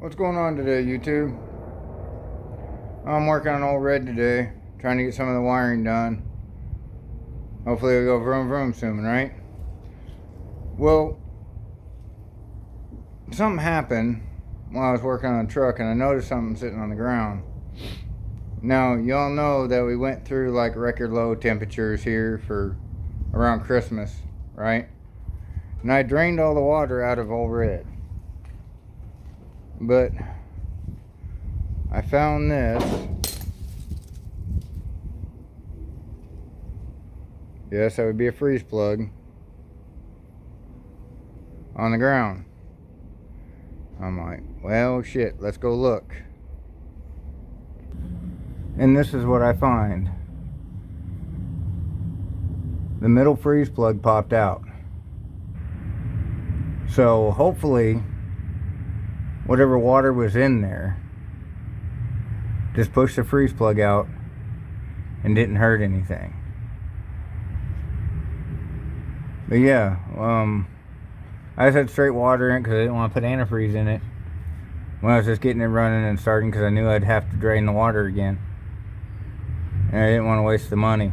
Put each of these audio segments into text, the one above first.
What's going on today, YouTube? I'm working on old red today, trying to get some of the wiring done. Hopefully it'll go vroom vroom soon, right? Well, something happened while I was working on the truck and I noticed something sitting on the ground. Now, y'all know that we went through like record low temperatures here for around Christmas, right? And I drained all the water out of old red. But I found this. Yes, that would be a freeze plug on the ground. I'm like, well, shit, let's go look. And this is what I find. The middle freeze plug popped out. So hopefully whatever water was in there just pushed the freeze plug out and didn't hurt anything. But yeah, I just had straight water in it because I didn't want to put antifreeze in it when I was just getting it running and starting, because I knew I'd have to drain the water again. And I didn't want to waste the money.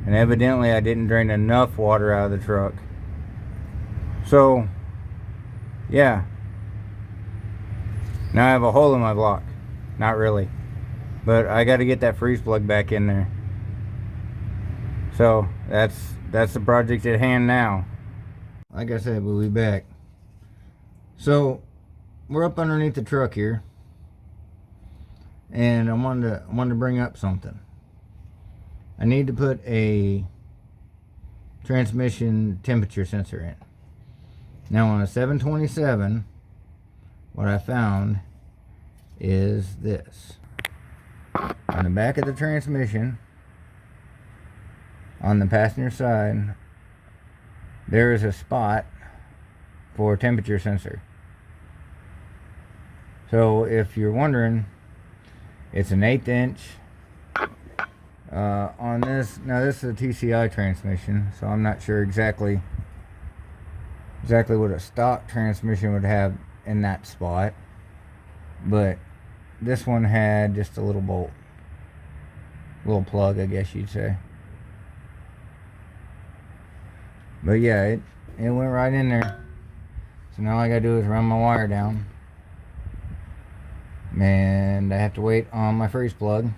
And evidently I didn't drain enough water out of the truck. So, yeah. Now I have a hole in my block. Not really. But I got to get that freeze plug back in there. So, that's the project at hand now. Like I said, we'll be back. So, we're up underneath the truck here. And I wanted to bring up something. I need to put a transmission temperature sensor in. Now on a 727, what I found is this. On the back of the transmission, on the passenger side, there is a spot for a temperature sensor. So if you're wondering, it's an 1/8 inch on this. Now this is a TCI transmission, so I'm not sure exactly what a stock transmission would have in that spot, but this one had just a little bolt, little plug, I guess you'd say. But yeah, it went right in there. So now all I gotta do is run my wire down, and I have to wait on my freeze plug.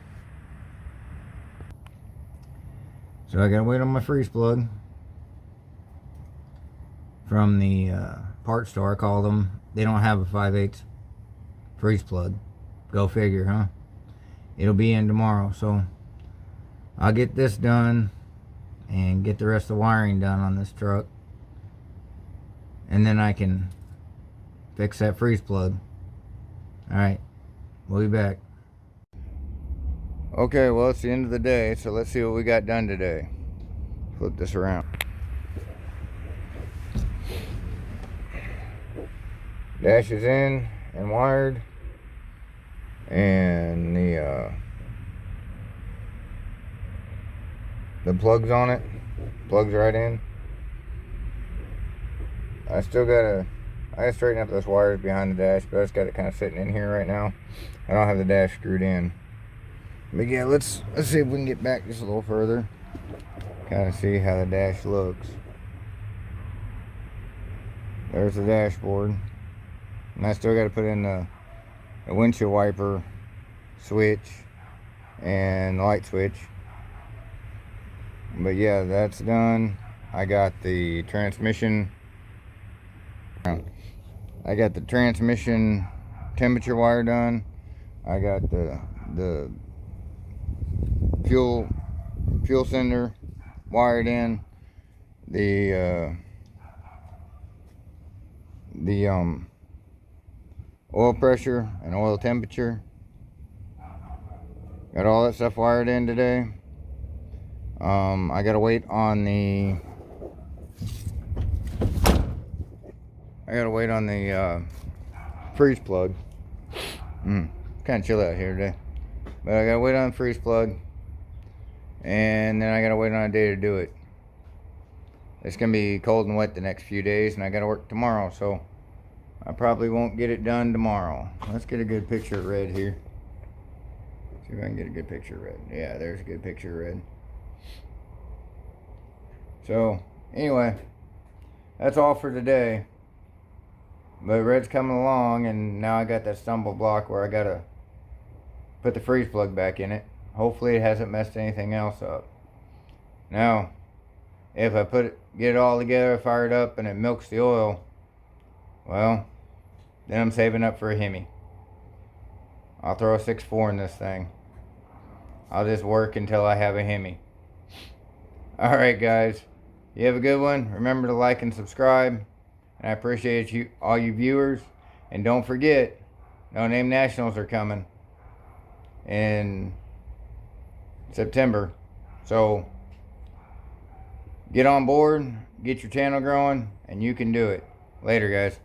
So I gotta wait on my freeze plug from the part store. I called them. They don't have a 5/8 freeze plug. Go figure, huh? It'll be in tomorrow. So I'll get this done and get the rest of the wiring done on this truck. And then I can fix that freeze plug. Alright, we'll be back. Okay, well, it's the end of the day, so let's see what we got done today. Flip this around. Dash is in and wired, and the plug's on it. Plug's right in. I gotta straighten up those wires behind the dash, but I just got it kind of sitting in here right now. I don't have the dash screwed in. But yeah, let's see if we can get back just a little further. Kind of see how the dash looks. There's the dashboard. And I still got to put in the windshield wiper switch and the light switch. But yeah, that's done. I got the transmission. I got the transmission temperature wire done. I got the fuel sender wired in. The oil pressure and oil temperature, got all that stuff wired in today. I gotta wait on the freeze plug. Kind of chill out here today, but I gotta wait on the freeze plug, and then I gotta wait on a day to do it. It's gonna be cold and wet the next few days, and I gotta work tomorrow, so I probably won't get it done tomorrow. Let's get a good picture of red here. See if I can get a good picture of red. Yeah, there's a good picture of red. So, anyway, that's all for today. But red's coming along, and now I got that stumble block where I gotta put the freeze plug back in it. Hopefully it hasn't messed anything else up. Now, if I get it all together, fire it up, and it milks the oil, well, then I'm saving up for a Hemi. I'll throw a 6.4 in this thing. I'll just work until I have a Hemi. Alright guys, you have a good one. Remember to like and subscribe. And I appreciate you, all you viewers. And don't forget, No Name Nationals are coming in September. So, get on board, get your channel growing, and you can do it. Later guys.